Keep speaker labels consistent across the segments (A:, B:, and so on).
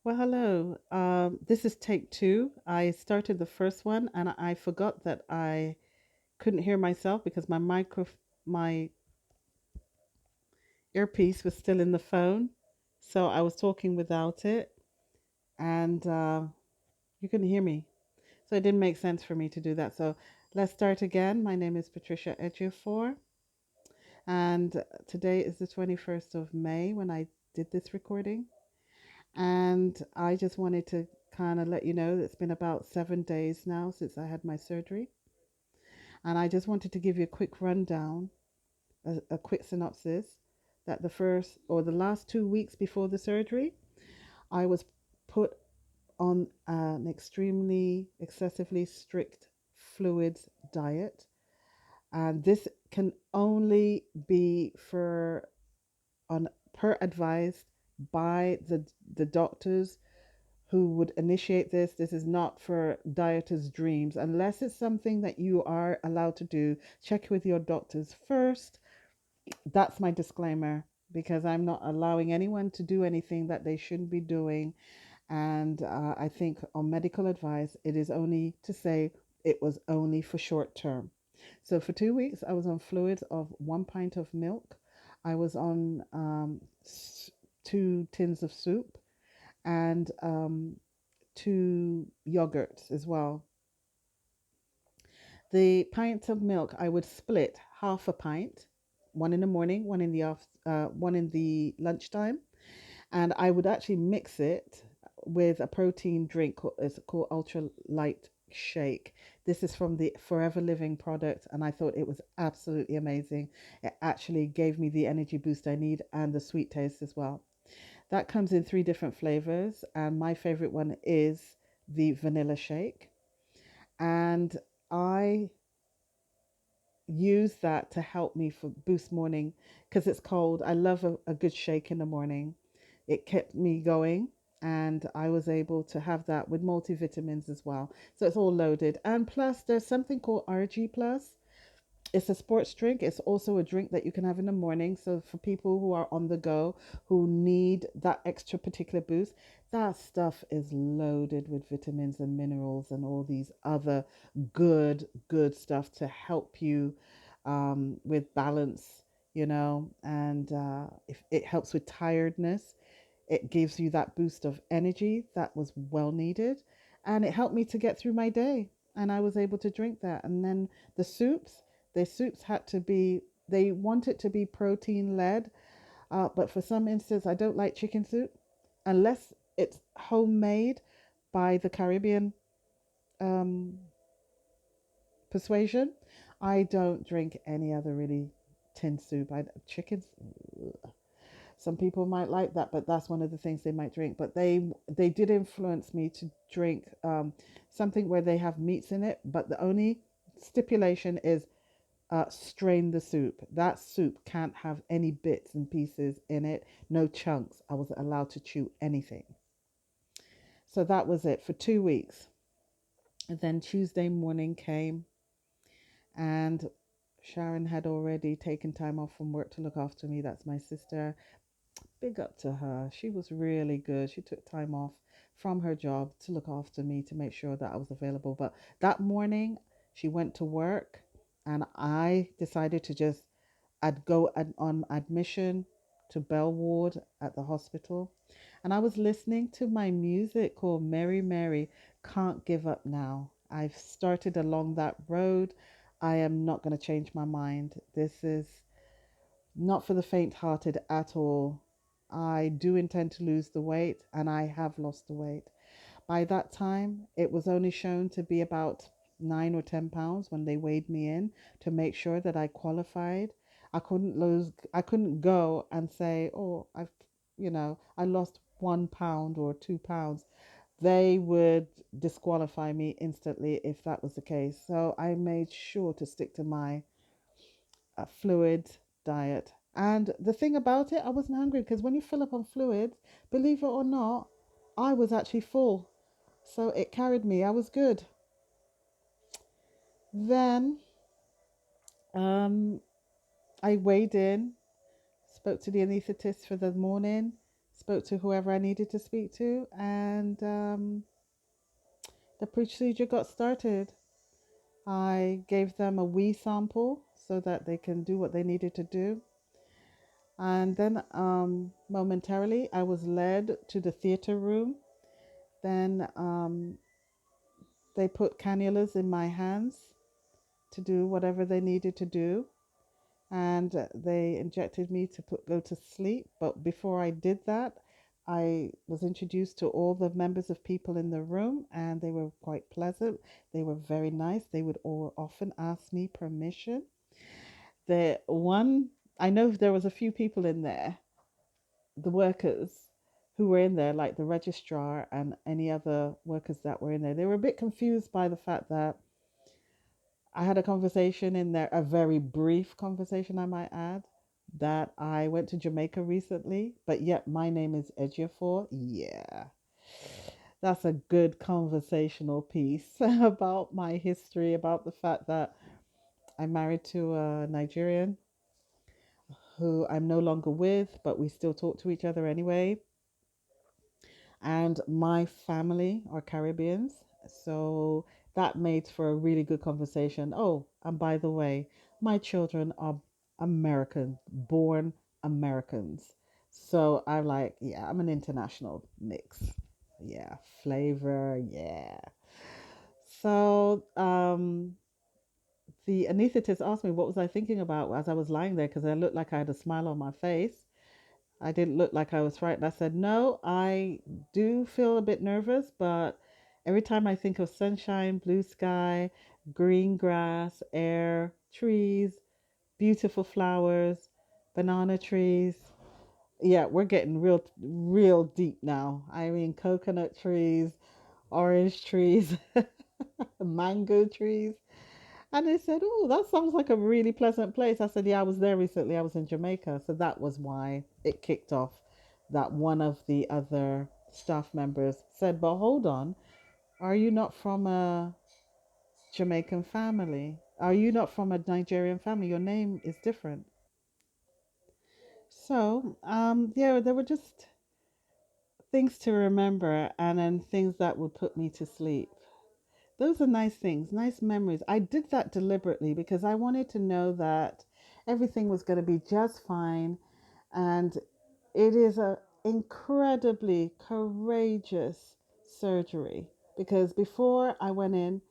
A: Well, hello. This is take two. I started the first one and I forgot that I couldn't hear myself because my earpiece was still in the phone. So I was talking without it and you couldn't hear me. So it didn't make sense for me to do that. So let's start again. My name is Patricia Ejiofor and today is the 21st of May when I did this recording. And I just wanted to kind of let you know that it's been about 7 days now since I had my surgery. And I just wanted to give you a quick rundown, a quick synopsis that the first or the last 2 weeks before the surgery, I was put on an extremely excessively strict fluids diet. And this can only be for on per advised by the doctors who would initiate this. This is not for dieters' dreams. Unless it's something that you are allowed to do, check with your doctors first. That's my disclaimer because I'm not allowing anyone to do anything that they shouldn't be doing. And I think on medical advice, it is only to say it was only for short term. So for 2 weeks, I was on fluids of 1 pint of milk. I was on 2 tins of soup and 2 yogurts as well. The pint of milk I would split half a pint, one in the morning, one in the lunchtime, and I would actually mix it with a protein drink. It's called Ultra Light Shake. This is from the Forever Living product, and I thought it was absolutely amazing. It actually gave me the energy boost I need and the sweet taste as well. That comes in 3 different flavors, and my favorite one is the vanilla shake. And I use that to help me for boost morning because it's cold. I love a good shake in the morning. It kept me going, and I was able to have that with multivitamins as well. So it's all loaded. And plus, there's something called RG Plus. It's a sports drink. It's also a drink that you can have in the morning. So for people who are on the go, who need that extra particular boost, that stuff is loaded with vitamins and minerals and all these other good stuff to help you with balance, and if it helps with tiredness, it gives you that boost of energy that was well needed. And it helped me to get through my day. And I was able to drink that. And then the soups, the soups had to be, they want it to be protein led. But for some instance, I don't like chicken soup unless it's homemade by the Caribbean um, persuasion. I don't drink any other really tin soup. Chickens. Some people might like that, but that's one of the things they might drink. But they did influence me to drink something where they have meats in it. But the only stipulation is strain the soup. That soup can't have any bits and pieces in it, no chunks. I wasn't allowed to chew anything. So that was it for 2 weeks. And then Tuesday morning came, and Sharon had already taken time off from work to look after me. That's my sister. Big up to her. She was really good. She took time off from her job to look after me to make sure that I was available. But that morning, she went to work, and I decided to just I'd go on admission to Bell Ward at the hospital, and I was listening to my music called Mary Mary, Can't Give Up Now. I've started along that road. I am not going to change my mind. This is not for the faint-hearted at all. I do intend to lose the weight, and I have lost the weight. By that time, it was only shown to be about 9 or 10 pounds when they weighed me in to make sure that I qualified. I couldn't go and say, oh, I lost 1 pound or 2 pounds. They would disqualify me instantly if that was the case. So I made sure to stick to my fluid diet. And the thing about it, I wasn't hungry because when you fill up on fluids, believe it or not, I was actually full. So it carried me. I was good. Then um, I weighed in, spoke to the anaesthetist for the morning, spoke to whoever I needed to speak to, and the procedure got started. I gave them a wee sample so that they can do what they needed to do. And then momentarily, I was led to the theater room. Then they put cannulas in my hands to do whatever they needed to do. And they injected me to go to sleep. But before I did that, I was introduced to all the members of people in the room, and they were quite pleasant. They were very nice. They would all often ask me permission. The one I know there was a few people in there, the workers who were in there, like the registrar and any other workers that were in there. They were a bit confused by the fact that I had a conversation in there, a very brief conversation, I might add, that I went to Jamaica recently, but yet my name is Ejiofor. Yeah, that's a good conversational piece about my history, about the fact that I'm married to a Nigerian who I'm no longer with, but we still talk to each other anyway. And my family are Caribbeans. So that made for a really good conversation. Oh, and by the way, my children are American, born Americans. So I'm like, yeah, I'm an international mix. Yeah, flavor, yeah. So the anesthetist asked me what was I thinking about as I was lying there because I looked like I had a smile on my face. I didn't look like I was frightened. I said, no, I do feel a bit nervous, but every time I think of sunshine, blue sky, green grass, air, trees, beautiful flowers, banana trees. Yeah, we're getting real deep now. I mean, coconut trees, orange trees, mango trees. And they said, oh, that sounds like a really pleasant place. I said, yeah, I was there recently. I was in Jamaica. So that was why it kicked off. That one of the other staff members said, but hold on, are you not from a Jamaican family? Are you not from a Nigerian family? Your name is different. So, yeah, there were just things to remember and then things that would put me to sleep. Those are nice things, nice memories. I did that deliberately because I wanted to know that everything was going to be just fine. And it is a incredibly courageous surgery because before I went in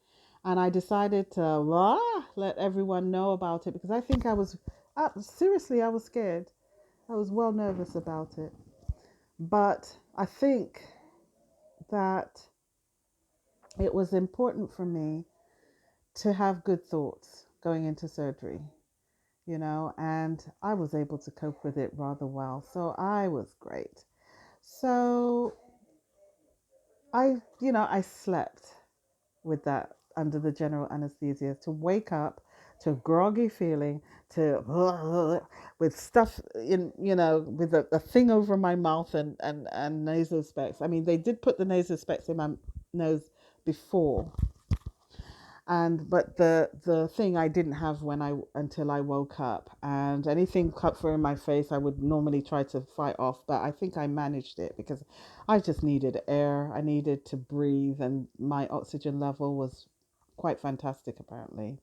A: and I decided to let everyone know about it because I think I was seriously, I was scared. I was well nervous about it. But I think that it was important for me to have good thoughts going into surgery, and I was able to cope with it rather well. So I was great. So I slept with that under the general anesthesia to wake up to a groggy feeling, to with stuff with a thing over my mouth and nasal specs. I mean, they did put the nasal specs in my nose before, and but the thing I didn't have when I until I woke up, and anything cut through in my face I would normally try to fight off, but I think I managed it because I just needed air. I needed to breathe, and my oxygen level was quite fantastic apparently,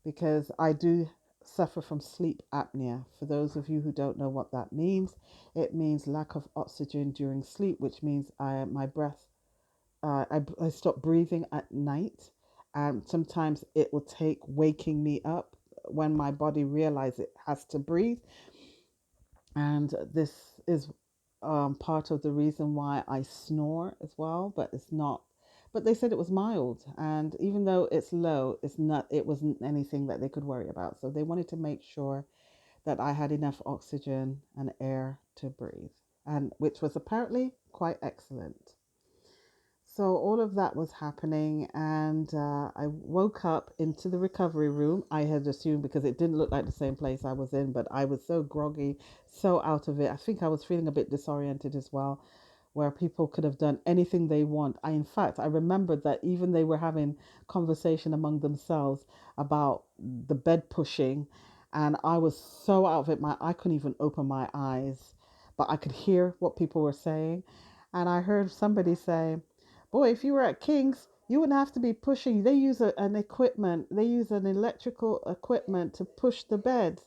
A: because I do suffer from sleep apnea. For those of you who don't know what that means, it means lack of oxygen during sleep, which means my breath I stop breathing at night. And sometimes it will take waking me up when my body realizes it has to breathe. And this is part of the reason why I snore as well, but it's not. But they said it was mild, and even though it's low, it's not. It wasn't anything that they could worry about. So they wanted to make sure that I had enough oxygen and air to breathe, and which was apparently quite excellent. So all of that was happening, and I woke up into the recovery room. I had assumed because it didn't look like the same place I was in, but I was so groggy, so out of it. I think I was feeling a bit disoriented as well, where people could have done anything they want. In fact, I remembered that even they were having conversation among themselves about the bed pushing, and I was so out of it. I couldn't even open my eyes. but I could hear what people were saying. And I heard somebody say, boy, if you were at King's, you wouldn't have to be pushing. They use an equipment, they use an electrical equipment to push the beds,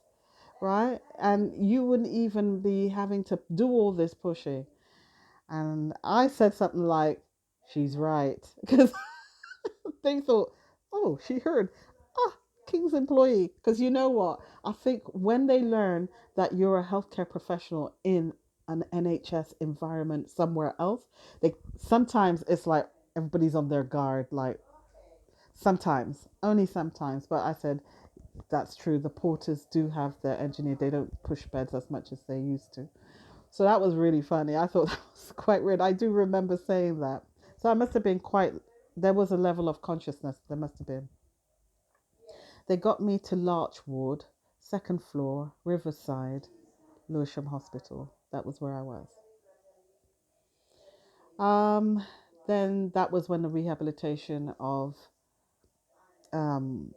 A: right? And you wouldn't even be having to do all this pushing. And I said something like, she's right. Because they thought, oh, she heard, ah, King's employee. Because you know what? I think when they learn that you're a healthcare professional in an NHS environment somewhere else, they sometimes it's like everybody's on their guard. Like sometimes, only sometimes. But I said that's true. The porters do have their engineer. They don't push beds as much as they used to. So that was really funny. I thought that was quite weird. I do remember saying that. So I must have been quite, there was a level of consciousness. There must have been. They got me to Larch Ward, second floor, Riverside, Lewisham Hospital. That was where I was. Um, then that was when the rehabilitation of um,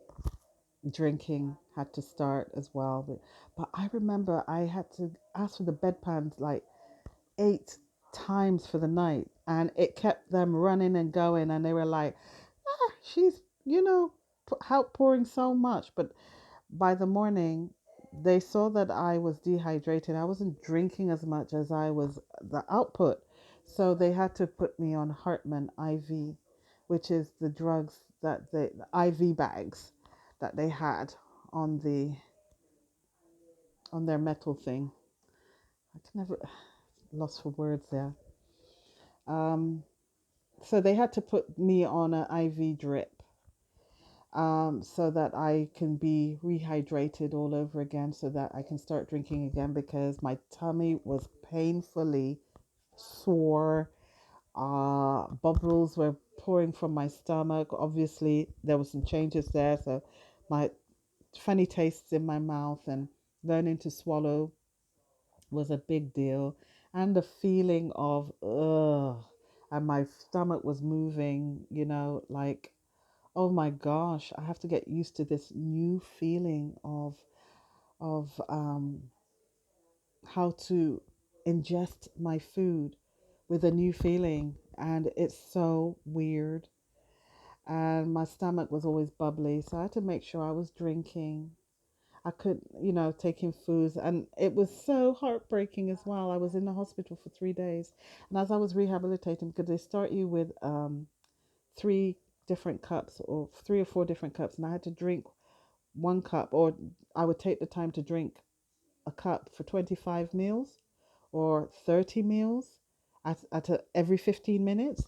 A: drinking had to start as well. But I remember I had to ask for the bedpans like 8 times for the night, and it kept them running and going, and they were like, ah, she's outpouring so much. But by the morning they saw that I was dehydrated. I wasn't drinking as much as I was the output, so they had to put me on Hartman IV, which is the drugs that the IV bags that they had on their metal thing. I can never lost for words there. um so they had to put me on an IV drip, so that I can be rehydrated all over again, so that I can start drinking again, because my tummy was painfully sore. Bubbles were pouring from my stomach. Obviously, there was some changes there, so my funny tastes in my mouth and learning to swallow was a big deal, and the feeling of ugh, and my stomach was moving, like, oh my gosh, I have to get used to this new feeling of how to ingest my food with a new feeling, and it's so weird. And my stomach was always bubbly, so I had to make sure I was drinking. I could, taking foods, and it was so heartbreaking as well. I was in the hospital for 3 days, and as I was rehabilitating, because they start you with three different cups, or 3 or 4 different cups, and I had to drink 1 cup, or I would take the time to drink a cup for 25 meals or 30 meals every 15 minutes.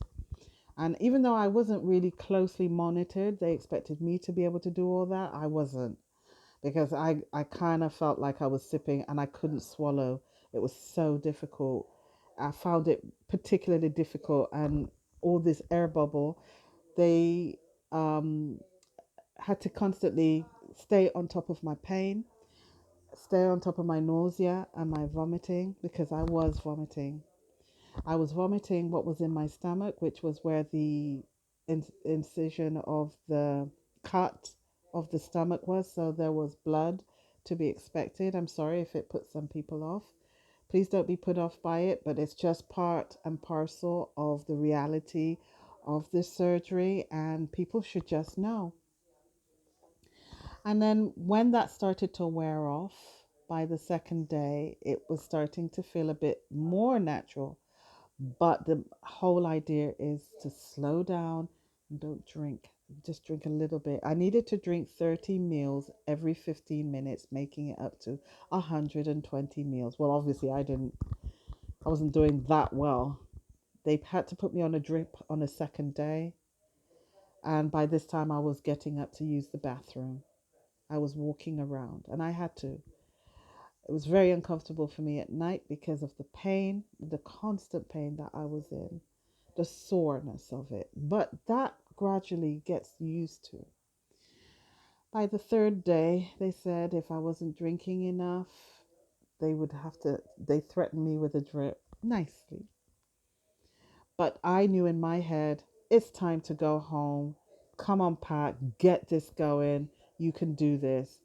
A: And even though I wasn't really closely monitored, they expected me to be able to do all that. I wasn't, because I kind of felt like I was sipping and I couldn't swallow. It was so difficult. I found it particularly difficult, and all this air bubble, they um, had to constantly stay on top of my pain, stay on top of my nausea and my vomiting, because I was vomiting. I was vomiting what was in my stomach, which was where the incision of the cut of the stomach was. So there was blood to be expected. I'm sorry if it puts some people off. Please don't be put off by it, but it's just part and parcel of the reality of this surgery, and people should just know. And then when that started to wear off, by the second day, it was starting to feel a bit more natural. But the whole idea is to slow down and don't drink. Just drink a little bit. I needed to drink 30 meals every 15 minutes, making it up to 120 meals. Well, obviously, I wasn't doing that well. They had to put me on a drip on the second day. And by this time, I was getting up to use the bathroom. I was walking around, and I had to. It was very uncomfortable for me at night because of the pain, the constant pain that I was in, the soreness of it. But that gradually gets used to. By the third day, they said if I wasn't drinking enough, they threatened me with a drip nicely. But I knew in my head, it's time to go home. Come on, Pat, get this going. You can do this.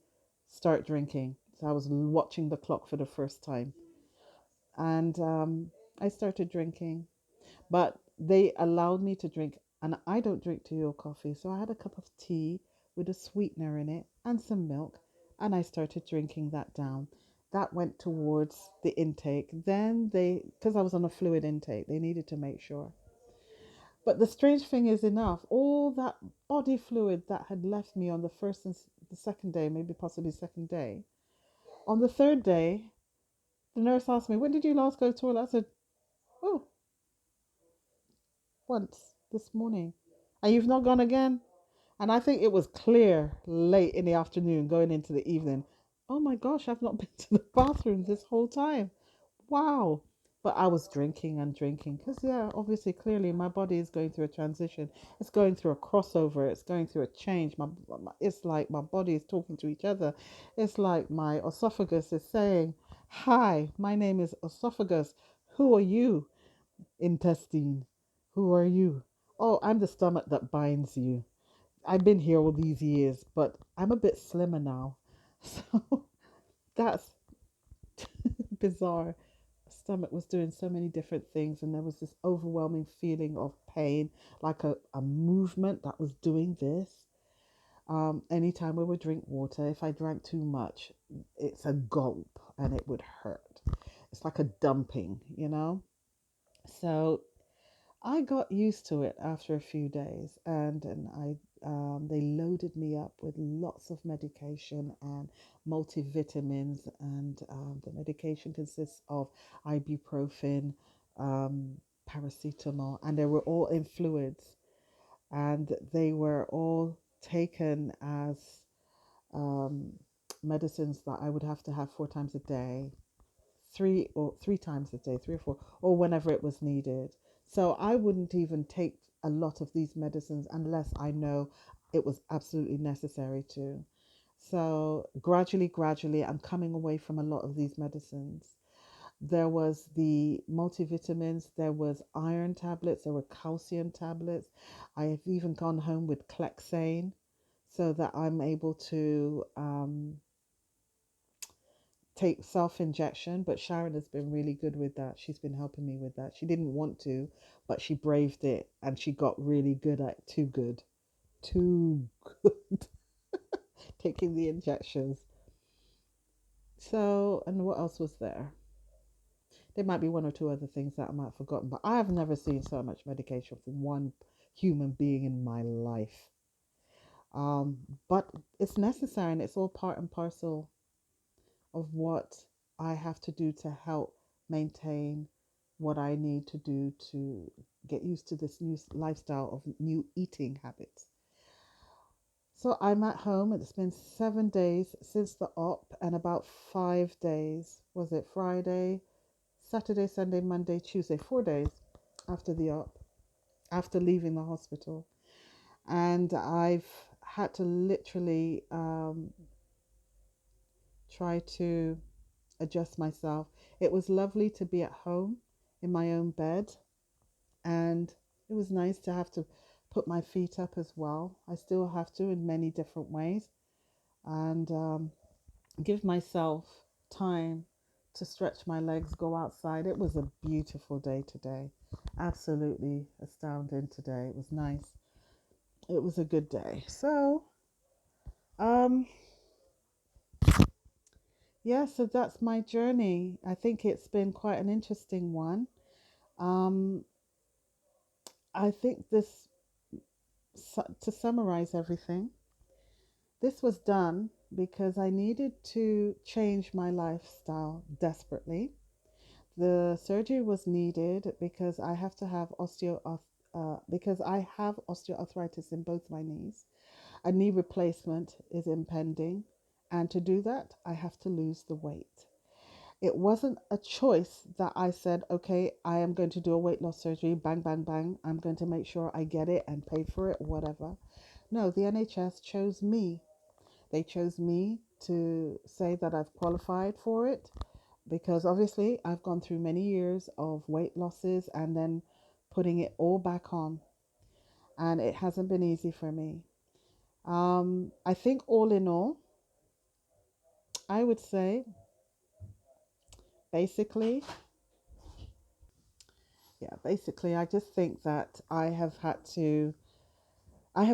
A: Start drinking. So I was watching the clock for the first time. And I started drinking, but they allowed me to drink, and I don't drink tea or coffee. So I had a cup of tea with a sweetener in it and some milk, and I started drinking that down. That went towards the intake. Then because I was on a fluid intake, they needed to make sure. But the strange thing is, enough, all that body fluid that had left me on the first and the second day, maybe possibly second day, on the third day, the nurse asked me, "When did you last go to the toilet?" I said, "Oh, once this morning." "And you've not gone again?" And I think it was clear late in the afternoon, going into the evening. Oh my gosh, I've not been to the bathroom this whole time. Wow. But I was drinking and drinking because, yeah, obviously, clearly, my body is going through a transition. It's going through a crossover. It's going through a change. It's like my body is talking to each other. It's like my esophagus is saying, "Hi, my name is esophagus. Who are you, intestine? Who are you? Oh, I'm the stomach that binds you. I've been here all these years, but I'm a bit slimmer now." So that's bizarre. Stomach was doing so many different things, and there was this overwhelming feeling of pain, like a movement that was doing this. Anytime we would drink water, if I drank too much, it's a gulp and it would hurt. It's like a dumping, you know? So I got used to it after a few days, and they loaded me up with lots of medication and multivitamins, and the medication consists of ibuprofen, um, paracetamol, and they were all in fluids, and they were all taken as um, medicines that I would have to have 4 times a day, three times a day, 3 or 4, or whenever it was needed. So I wouldn't even take a lot of these medicines unless I know it was absolutely necessary to. So gradually, I'm coming away from a lot of these medicines. There was the multivitamins, there was iron tablets, there were calcium tablets. I have even gone home with Clexane so that I'm able to take self injection, but Sharon has been really good with that. She's been helping me with that. She didn't want to, but she braved it and she got really good at too good taking the injections. So, and what else was there? There might be one or two other things that I might have forgotten, but I have never seen so much medication from one human being in my life. But it's necessary and it's all part and parcel of what I have to do to help maintain what I need to do to get used to this new lifestyle of new eating habits. So I'm at home. It's been 7 days since the op, and about 5 days. Was it Friday, Saturday, Sunday, Monday, Tuesday? 4 days after the op, after leaving the hospital. And I've had to literally try to adjust myself. It was lovely to be at home in my own bed, and it was nice to have to put my feet up as well. I still have to in many different ways, and give myself time to stretch my legs, go outside. It was a beautiful day today. Absolutely astounding today. It was nice. It was a good day. So, um, yeah, so that's my journey. I think it's been quite an interesting one. Um, I think to summarize everything, this was done because I needed to change my lifestyle desperately. The surgery was needed because I have to have because I have osteoarthritis in both my knees. A knee replacement is impending, and to do that, I have to lose the weight. It wasn't a choice that I said, okay, I am going to do a weight loss surgery, bang, bang, bang. I'm going to make sure I get it and pay for it, whatever. No, the NHS chose me. They chose me to say that I've qualified for it because obviously I've gone through many years of weight losses and then putting it all back on, and it hasn't been easy for me. I think all in all, I would say basically basically, I just think that I have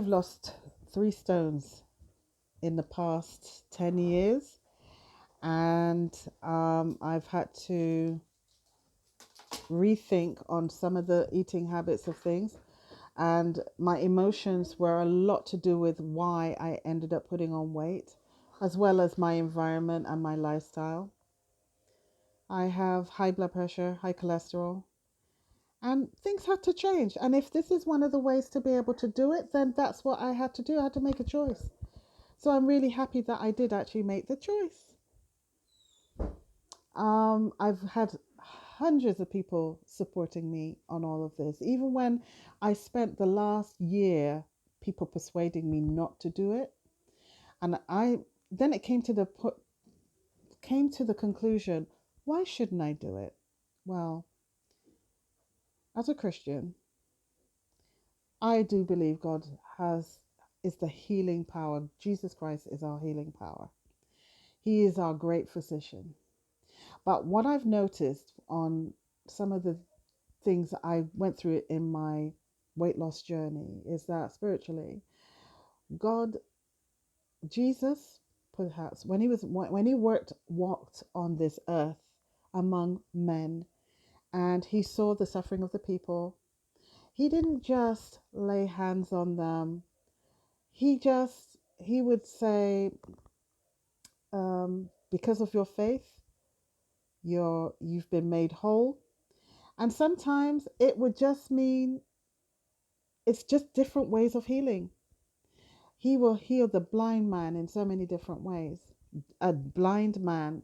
A: lost 3 stones in the past 10 years. And I've had to rethink on some of the eating habits of things. And my emotions were a lot to do with why I ended up putting on weight, as well as my environment and my lifestyle. I have high blood pressure, high cholesterol, and things had to change. And if this is one of the ways to be able to do it, then that's what I had to do. I had to make a choice. So I'm really happy that I did actually make the choice. I've had hundreds of people supporting me on all of this. Even when I spent the last year, people persuading me not to do it, and I then it came to the conclusion: why shouldn't I do it? Well, as a Christian, I do believe God has is the healing power. Jesus Christ is our healing power. He is our great physician. But what I've noticed on some of the things I went through in my weight loss journey is that spiritually, God, Jesus, perhaps when he walked on this earth among men, and he saw the suffering of the people, he didn't just lay hands on them. He would say, because of your faith, you've been made whole. And sometimes it would just mean it's just different ways of healing. He will heal the blind man in so many different ways. A blind man,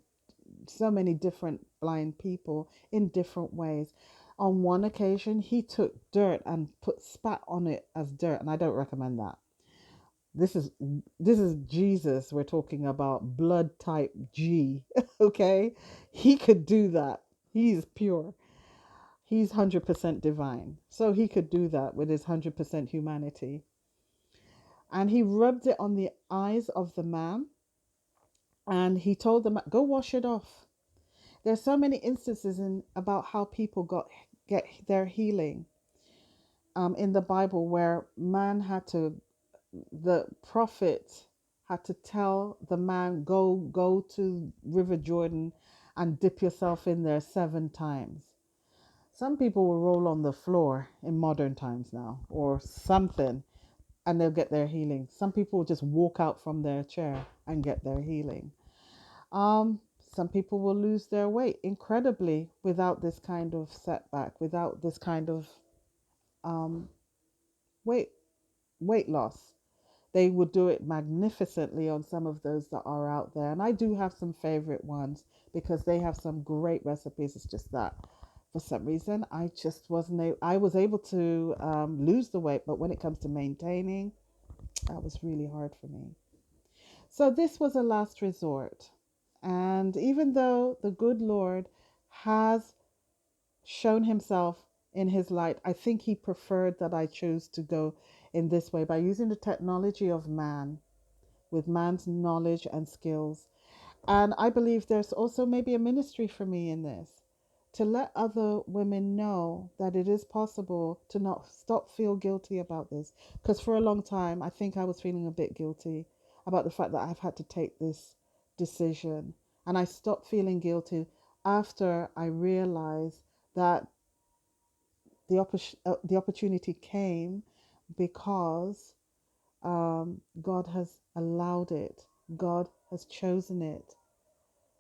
A: so many different blind people in different ways. On one occasion, he took dirt and put spat on it as dirt, and I don't recommend that. This is this is Jesus we're talking about, blood type G, okay? He could do that. He's pure. He's 100% divine. So he could do that with his 100% humanity. And he rubbed it on the eyes of the man, and he told them, go wash it off. There's so many instances in about how people get their healing in the Bible, where the prophet had to tell the man, go to River Jordan and dip yourself in there 7 times. Some people will roll on the floor in modern times now or something, and they'll get their healing. Some people will just walk out from their chair and get their healing. Some people will lose their weight incredibly without this kind of setback, without this kind of um, weight weight loss. They would do it magnificently on some of those that are out there. And I do have some favorite ones because they have some great recipes. It's just that for some reason, I just wasn't able, I was able to lose the weight, but when it comes to maintaining, that was really hard for me. So this was a last resort. And even though the good Lord has shown himself in his light, I think he preferred that I chose to go in this way by using the technology of man with man's knowledge and skills. And I believe there's also maybe a ministry for me in this to let other women know that it is possible to not feel guilty about this. Because for a long time, I think I was feeling a bit guilty about the fact that I've had to take this decision. And I stopped feeling guilty after I realized that the opportunity came because God has allowed it. God has chosen it.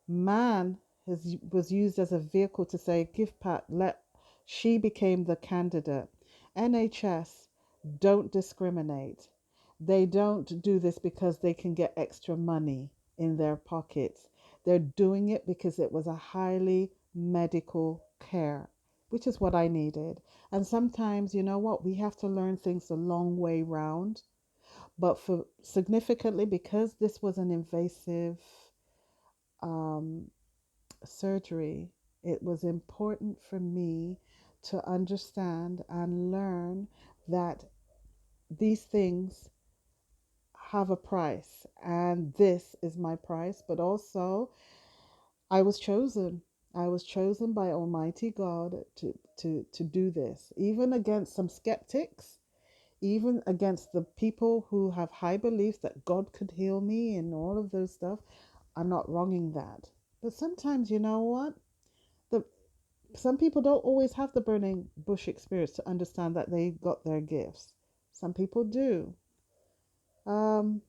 A: Man was used as a vehicle to say, give Pat, she became the candidate. NHS don't discriminate. They don't do this because they can get extra money in their pockets. They're doing it because it was a highly medical care, which is what I needed. And sometimes, you know what, we have to learn things the long way round. But for significantly, because this was an invasive um, surgery, it was important for me to understand and learn that these things have a price, and this is my price. But also, I was chosen. I was chosen by Almighty God to do this, even against some skeptics, even against the people who have high beliefs that God could heal me and all of those stuff. I'm not wronging that. But sometimes, you know what? The Some people don't always have the burning bush experience to understand that they got their gifts. Some people do. Um,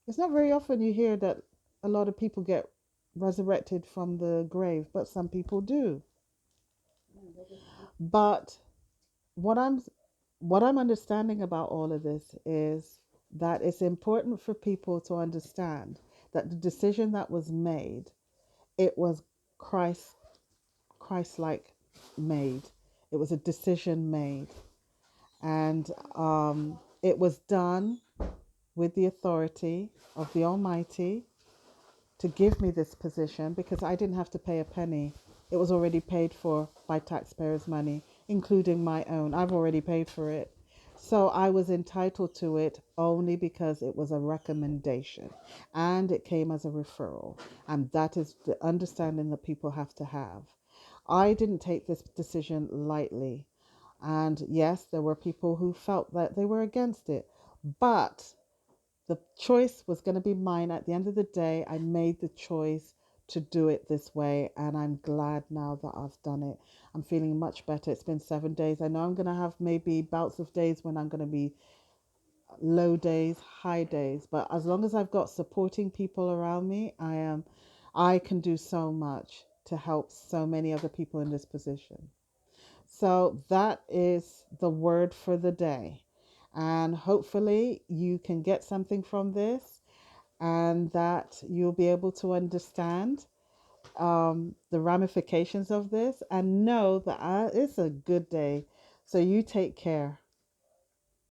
A: it's not very often you hear that a lot of people get resurrected from the grave, but some people do. But what I'm understanding about all of this is that it's important for people to understand that the decision that was made, it was Christ Christ-like made. It was a decision made, and it was done with the authority of the Almighty to give me this position because I didn't have to pay a penny. It was already paid for by taxpayers' money, including my own. I've already paid for it. So I was entitled to it only because it was a recommendation and it came as a referral. And that is the understanding that people have to have. I didn't take this decision lightly. And yes, there were people who felt that they were against it. But the choice was going to be mine. At the end of the day, I made the choice to do it this way, and I'm glad now that I've done it. I'm feeling much better. It's been 7 days. I know I'm going to have maybe bouts of days when I'm going to be low days, high days, but as long as I've got supporting people around me, I can do so much to help so many other people in this position. So that is the word for the day. And hopefully you can get something from this and that you'll be able to understand the ramifications of this and know that it's a good day. So you take care.